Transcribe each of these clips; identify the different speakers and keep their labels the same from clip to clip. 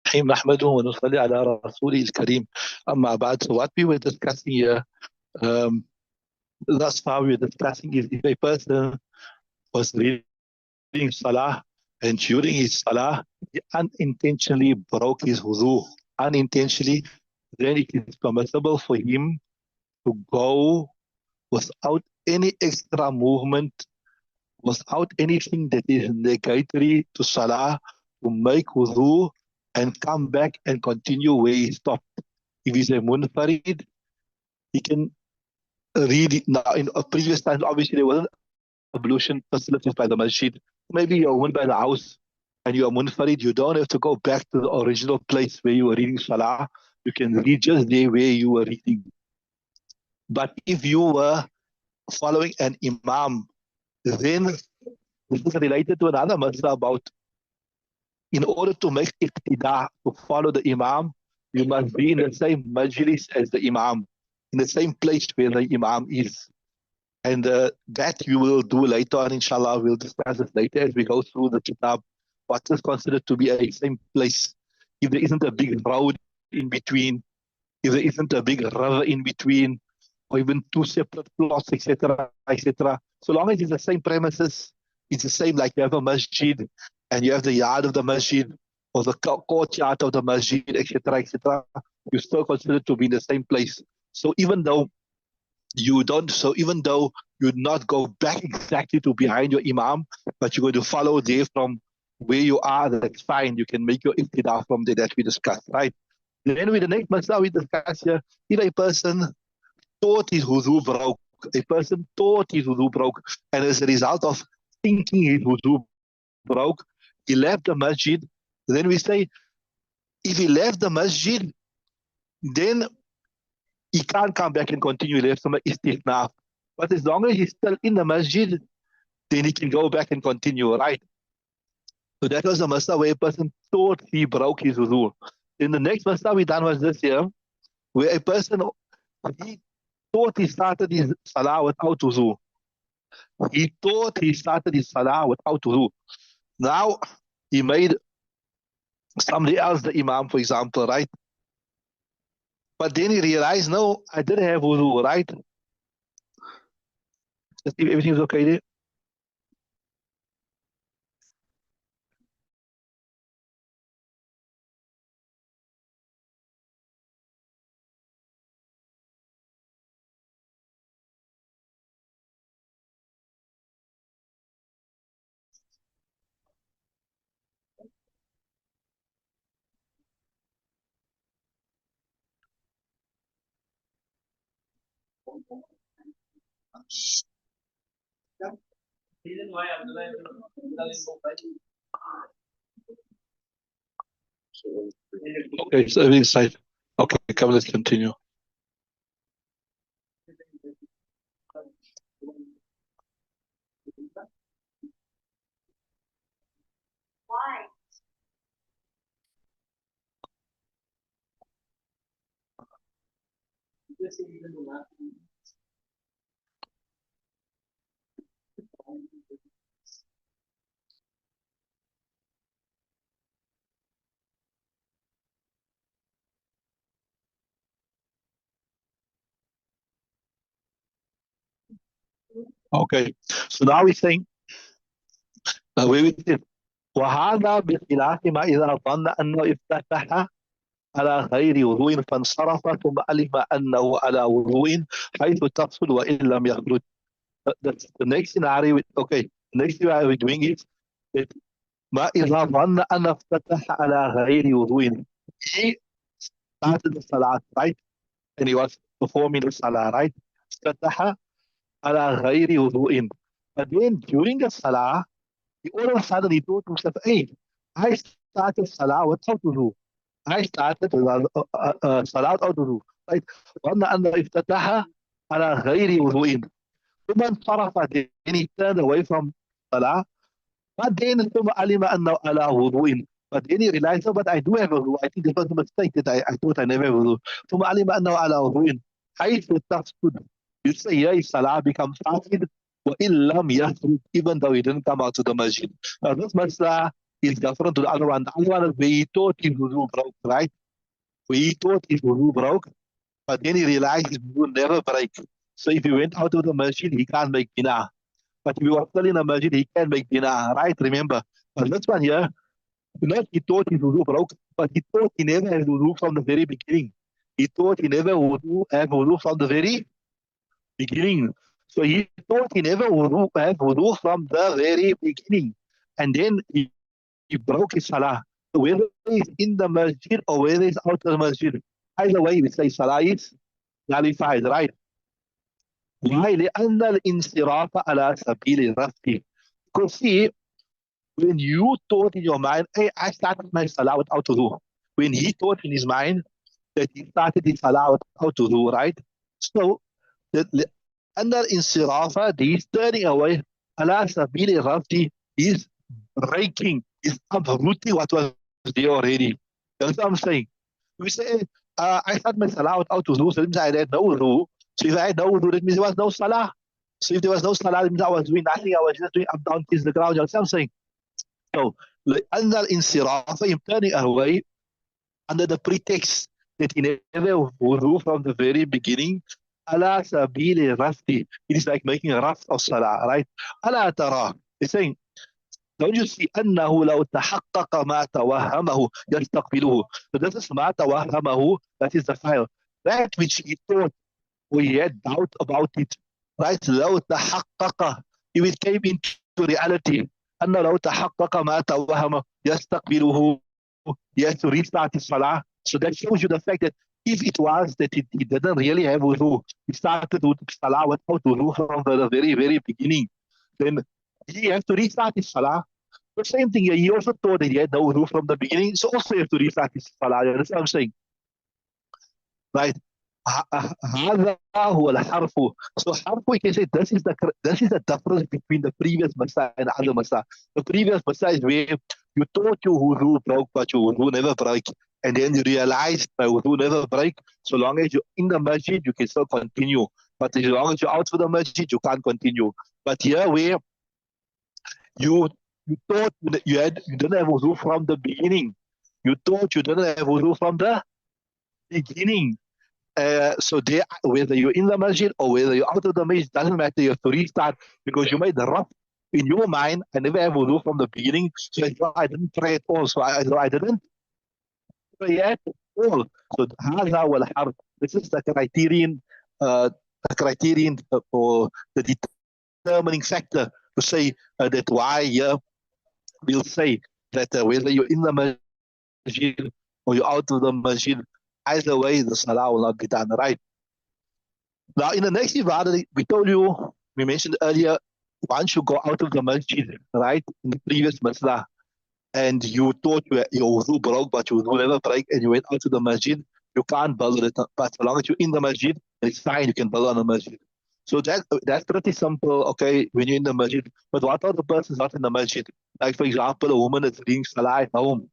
Speaker 1: الرحيم نحمده ونصلي على رسوله الكريم أما بعد. So what we were discussing here, um, thus far we were discussing is if a person was reading Salah and during his Salah he unintentionally broke his wudu, unintentionally, then it is permissible for him to go without any extra movement, without anything that is negatory to Salah, to make wudu and come back and continue where he stopped. If he's a munfarid, he can read it now. In previous times, obviously, there wasn't ablution facilities by the masjid. Maybe you're one by the house and you're munfarid. You don't have to go back to the original place where you were reading Salah. You can read just there where you were reading. But if you were following an imam, then this is related to another masala about in order to make iqtida, to follow the imam, you must be in the same majlis as the imam, in the same place where the imam is. And that you will do later on, inshallah. We'll discuss this later as we go through the kitab. What is considered to be a same place? If there isn't a big road in between, if there isn't a big river in between, or even two separate plots, etc., etc. So long as it's the same premises, it's the same, like you have a masjid and you have the yard of the masjid or the courtyard of the masjid, etc., etc. You still consider to be in the same place. So even though you not go back exactly to behind your imam, but you're going to follow there from where you are, that's fine. You can make your iqtidah from there that we discussed, right? Then with the next masala we discuss here, if a person thought his wudu broke, and as a result of thinking his wudu broke, he left the masjid, then we say, if he left the masjid, then he can't come back and continue left some istithna. But as long as he's still in the masjid, then he can go back and continue, right? So that was the masala where a person thought he broke his wudu. Then the next masala we done was this here, where a person, he thought he started his salah without wudu. He thought he started his salah without wudu. Now, he made somebody else the imam, for example, right? But then he realized, no, I didn't have wudu, right? Just if everything's okay there. Okay, so everything's safe. Okay, come, let's continue. Why? Okay, so now we're saying, where we said, وهذا بخلاف ما إذا ظن أنه افتتح على غير وضوء فانصرف ثم علم أنه على وضوء حيث تفصل وإن لم يخرج. The next scenario, okay, the next scenario we're doing is that ما إذا ظن أن افتتح على غير وضوء. He started the salah, right? And he was performing the salah, right? افتتح على غير وضوء. But then during the salah, he all of a sudden he thought to himself, hey, I started salah without wudu. I started salah without wudu. Right? وأن أن افتتح على غير وضوء. ثم انصرف, then he turned away from salah. But then ثم علم أنه على وضوء. But then he realized, oh, but I do have wudu. I think this was a mistake that I thought I never have wudu. ثم علم أنه على وضوء حيث تفسد. You say, yeah, salah becomes fasid, وإن لم يخرج, even though he didn't come out to the masjid. Now this masla is different to the other one. The other one is where he thought his wudu broke, right? Where he thought his wudu broke, but then he realized his wudu never break. So if he went out of the masjid, he can't make bina. But if he was still in the masjid, he can make bina, right? Remember. But this one here, not he thought his wudu broke, but he thought he never had wudu from the very beginning. He thought he never had wudu from the very beginning. So he thought he never had wudu from the very beginning. And then he broke his salah. So whether he's in the masjid or whether he's out of the masjid, either way we say salah is nullified, right? Why? لأن الانصراف على سبيل الرفع. Because see, when you thought in your mind, hey, I started my salah without wudu. When he thought in his mind that he started his salah without wudu, right? So, under insirafa, he's turning away. Allah sabili rafti is breaking, is uprooting what was there already. That's what I'm saying. We say, I started my salah without wudu, so it means I had no wudu. So if I had no wudu, that means there was no salah. So if there was no salah, that means I was doing nothing. I was just doing up, down, kiss the ground. You know what I'm saying? So, under insirafa, I'm turning away under the pretext that he never wudu from the very beginning. Ala sabili rafti. It is like making a raft of salah, right? Ala tara. He's saying, don't you see أنه لو تحقق ما توهمه يستقبله. So this is ما توهمه, that is the file. That which he thought or he had doubt about it, right? لو تحقق, if it came into reality, أن لو تحقق ما توهمه يستقبله, he has to restart his salah. So that shows you the fact that if it was that he didn't really have wudu, he started with salah without wudu from the very, very beginning, then he has to restart his salah. The same thing here, he also thought that he had no wudu from the beginning, so also he has to restart his salah. You understand what I'm saying? Right? هذا هو الحرف. So harf, we can say this is the difference between the previous masa and the other masa. The previous masa is where you thought your wudu broke, but your wudu never break. And then you realized my wudu never break. So long as you're in the masjid, you can still continue. But as long as you're out of the masjid, you can't continue. But here where you thought you didn't have wudu from the beginning. You thought you didn't have wudu from the beginning. So there, whether you're in the masjid or whether you're out of the masjid, doesn't matter. You have to restart because you made the rough in your mind. I never have wudu from the beginning, so I didn't pray at all. So I didn't pray at all. So this is the criterion or the determining factor to say that why we'll say that whether you're in the masjid or you're out of the masjid, either way the salah will not be done, right? Now in the next ibadah, we mentioned earlier, once you go out of the masjid, right, in the previous masjid, and you thought your wudu broke, but your wudu never break, and you went out to the masjid, you can't build it. But so long as you're in the masjid, it's fine, you can build on the masjid. So that's pretty simple, okay, when you're in the masjid. But what are the persons not in the masjid? Like, for example, a woman is reading salah at home,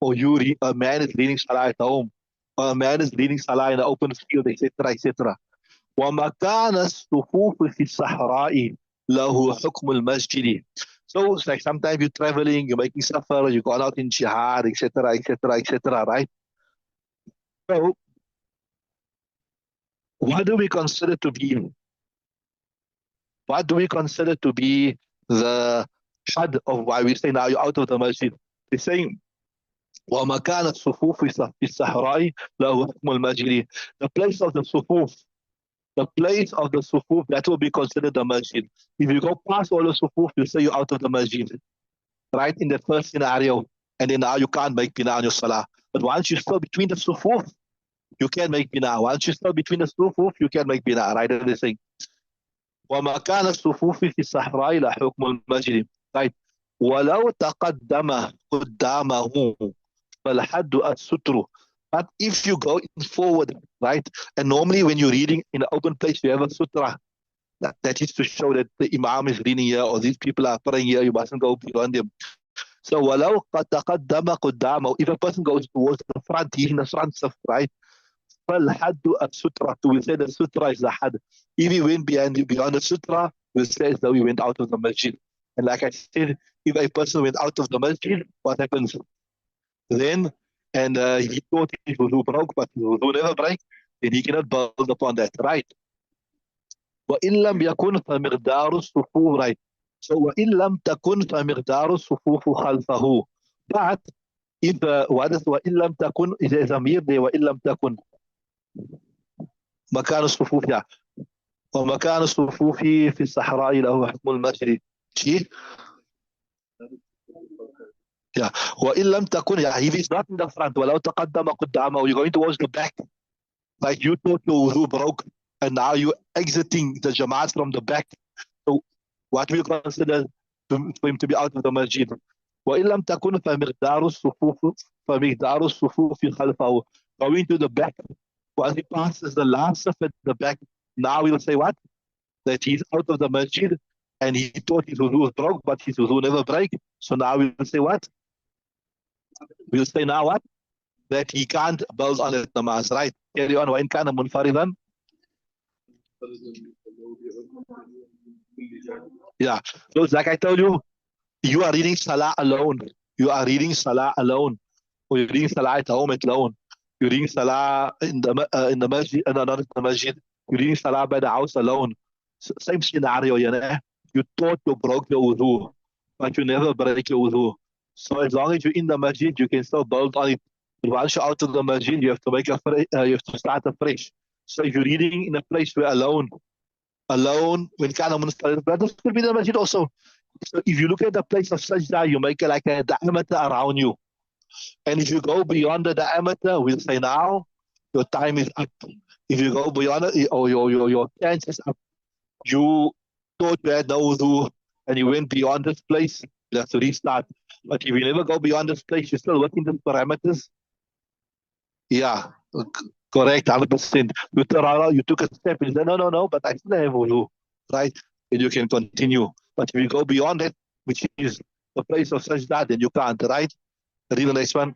Speaker 1: or a man is reading salah at home, or a man is reading salah in the open field, etc., etc. وَمَكَانَ الصُّفُوفِ فِي الصَّحْرَاءِ لَهُ حُكْمُ الْمَسْجِدِ. So it's like sometimes you're traveling, you're making safar, you're going out in jihad, etc., etc., etc., right? So what do we consider to be the had of why we say now you're out of the masjid? We're saying وَمَكَانَ الصُّفُوفِ فِي الصَّحْرَاءِ لَهُ حُكْمُ الْمَسْجِدِ. The place of the sufuf, that will be considered the masjid. If you go past all the sufuf, you say you're out of the masjid, right? In the first scenario, and then now you can't make bina on your salah. But once you're still between the sufuf, you can make bina. Once you're still between the sufuf, you can make bina, right? And they say, وَمَكَانَ الصُّفُوفِ فِي الصَّحْرَاءِ لَحُكْمُ الْمَسْجِدِ, right? وَلَوْ تَقَدَّمَ قُدَّامَهُ فَالْحَدُّ السُّتْرُ. But if you go forward, right, and normally when you're reading in an open place, you have a sutra. That is to show that the imam is reading here or these people are praying here, you mustn't go beyond them. So, وَلَوْ تَقَدَّمَ قُدَّامَهُ, if a person goes towards the front, he's in the front stuff, right? فَالْحَدُّ السُّتْرَةُ, we say the sutra is the had. If he went beyond the sutra, we say as though he went out of the masjid. And like I said, if a person went out of the masjid, what happens then? And he thought his wudu broke, but his wudu never break, then he cannot build upon that, right? وإن لم يكن فمقدار الصفوف, right? So وإن لم تكن فمقدار الصفوف خلفه. But if what is وإن لم تكن, is a ضمير there, وإن لم تكن مكان الصفوف, yeah. ومكان الصفوف في الصحراء له حكم المسجد. See? Yeah. وإن لم تكن, yeah, if he's not in the front, ولو تقدم قدامه, you're going towards the back, like you thought your wudu broke, and now you're exiting the Jamaat from the back. So what we consider for him to be out of the masjid. وإن لم تكن فمقدار الصفوف خلفه. Going to the back, while he passes the last of at the back, now we'll say what? That he's out of the masjid, and he thought his wudu was broke, but his wudu never break. So now we'll say what? We'll say now what? That he can't build on it namaz, right? Carry on. وإن كان منفردا. Yeah. So it's like I told you, you are reading Salah alone. You are reading Salah alone. Or you're reading Salah at home alone. You're reading Salah in the masjid, no, not in the masjid. You're reading Salah by the house alone. Same scenario, you know. You thought you broke your wudu, but you never break your wudu. So as long as you're in the masjid, you can still build on it. But once you're out of the masjid, you have to you have to start afresh. So if you're reading in a place where alone, when kana munfarid, but this could be the masjid also. So if you look at the place of sajda, you make it like a diameter around you. And if you go beyond the diameter, we'll say now your time is up. If you go beyond it, or your chance is up. You thought you had no wudu and you went beyond this place, you have to restart. But if you never go beyond this place, you're still within the parameters. Yeah, correct, 100%. You took a step and you said, no, but I still have wudu, right? And you can continue. But if you go beyond it, which is the place of sajda, then you can't, right? Read the next one.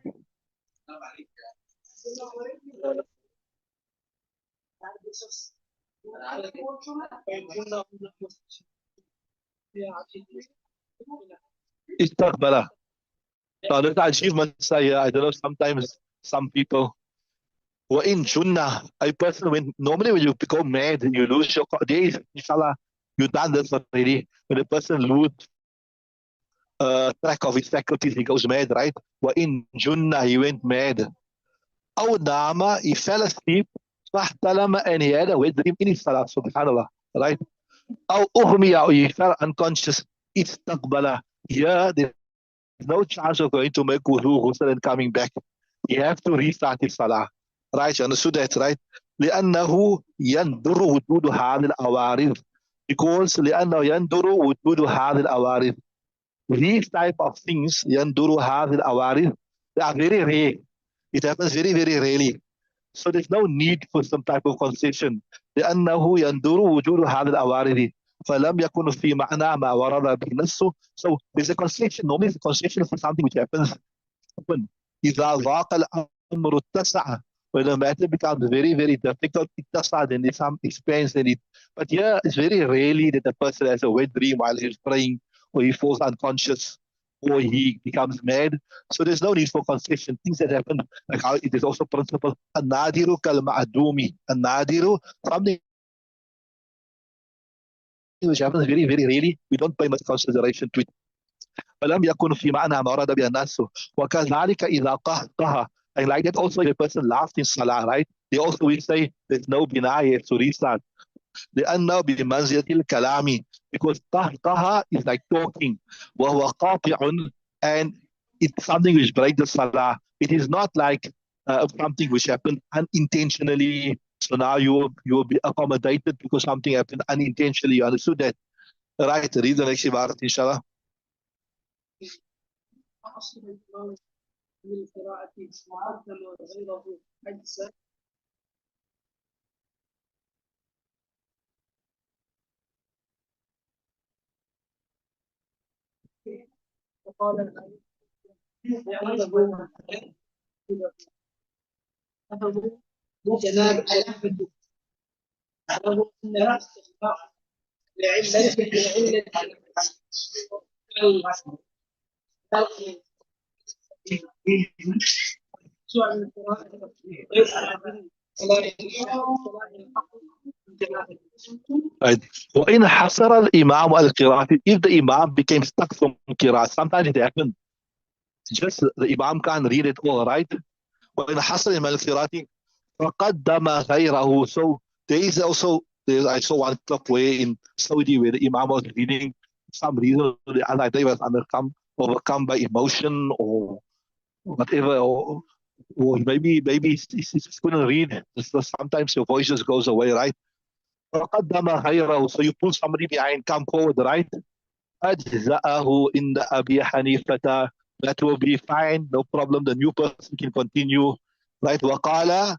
Speaker 1: Istaqbala. Now, there's achievements. I don't know, sometimes some people were in Junnah. A person, normally when you become mad and you lose your days, inshallah, you've done this already. When a person loses track of his faculties, he goes mad, right? Were in Junnah, he went mad. أو نام, he fell asleep. فاحتلم, and he had a wet dream in his salah, subhanallah, right? أو أغمي, or he fell unconscious. Istaqbala. Here, there's no chance of going to make wudu, ghusl, and coming back. You have to restart his salah. Right? You understood that, right? لأنه يندر وجود هذه الأوارث. Because لأنه يندر وجود هذه الأوارث. These type of things, يندر هذه الأوارث, they are very rare. It happens very, very rarely. So there's no need for some type of concession. لأنه يندر وجود هذه الأوارث. فلم يكن في معنى ما ورد به نفسه. So there's a concession. Normally it's a concession for something which happens. إذا ضاق الأمر اتسع. When the matter becomes very, very difficult, اتسع, then there's some expense in it. But here, it's very rarely that a person has a wet dream while he's praying, or he falls unconscious, or he becomes mad. So there's no need for concession. Things that happen, like how it is also principle, النادر كالمعدوم. النادر, something which happens very, very rarely, we don't pay much consideration to it. فلم يكن في معنى ما ورد به الناس. وكذلك إذا قهقه. And like that also, if a person laughed in salah, right? They also will say there's no binaya to restart. لأنه بمنزلة الكلام, because قهقه is like talking. وهو قاطع, and it's something which breaks the salah. It is not like something which happened unintentionally. So now you will be accommodated because something happened unintentionally. You understood that? Right. Read the next ibarat, inshallah. للقراءة معدل وغيره أجزاء. وقال جناب له أن الاستخفاف لعلة Right. وإن حصر الإمام القراءة, if the Imam became stuck from قراءة, sometimes it happens. Just the Imam can't read it all, right? وإن حصر الإمام القراءة فقدم غيره. So there is also, I saw one club where in Saudi where the Imam was reading, some reason the other day was overcome by emotion or whatever, or maybe he just couldn't read. So sometimes your voice just goes away, right? فقدم غيره, so you pull somebody behind, come forward, right? أجزأه in the Abi Hanifata, that will be fine, no problem, the new person can continue, right? وقال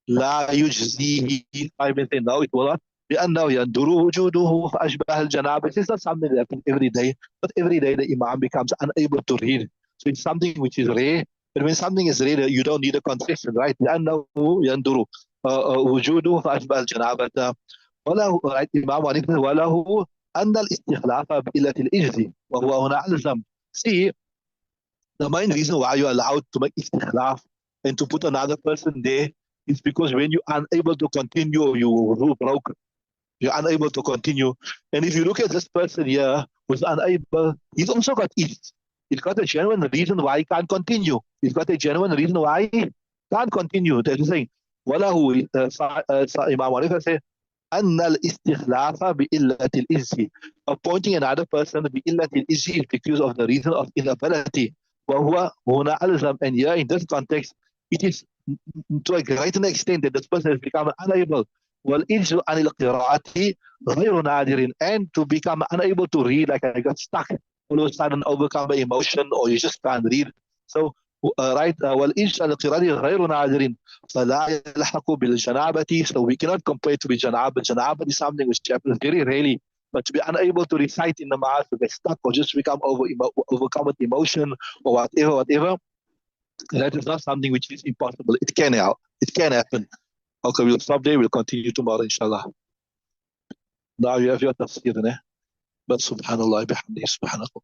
Speaker 1: لا يجزيه, I will say no, it will not, لأنه يندر وجوده فأشبه الجنابة. This is not something that happens every day, but every day the Imam becomes unable to read. So it's something which is rare, but when something is rare, you don't need a concession, right? لأنه يندر وجوده فأشبه الجنابة. وله الإمام حنيفة وله أن الاستخلاف بإلة الإجز وهو هنا ألزم. See, the main reason why you're allowed to make istikhlaf and to put another person there is because when you're unable to continue, you rule broke. You're unable to continue. And if you look at this person here who's unable, he's also got ease. He's got a genuine reason why he can't continue. He's got a genuine reason why he can't continue. They're saying, وله Imam Hanifa said, أن الاستخلاف بإلة الإجز, appointing another person بإلة الإجز is because of the reason of inability. وهو هنا ألزم, and here in this context it is to a greater extent that this person has become unable. والإجز عن القراءة غير نادر, and to become unable to read, like I got stuck all of a sudden, overcome by emotion, or you just can't read. So right, والإجز عن القراءة غير نادر فلا يلحق بالجنابة. So we cannot compare it with janabah. Janabah is something which happens very rarely. But to be unable to recite in the mass, to get stuck or just become overcome with emotion or whatever, that is not something which is impossible. It can help. It can happen. Okay, we'll stop there. We'll continue tomorrow, inshallah. Now you have your tafsir, ne? But subhanallah bihamdi, subhanallah.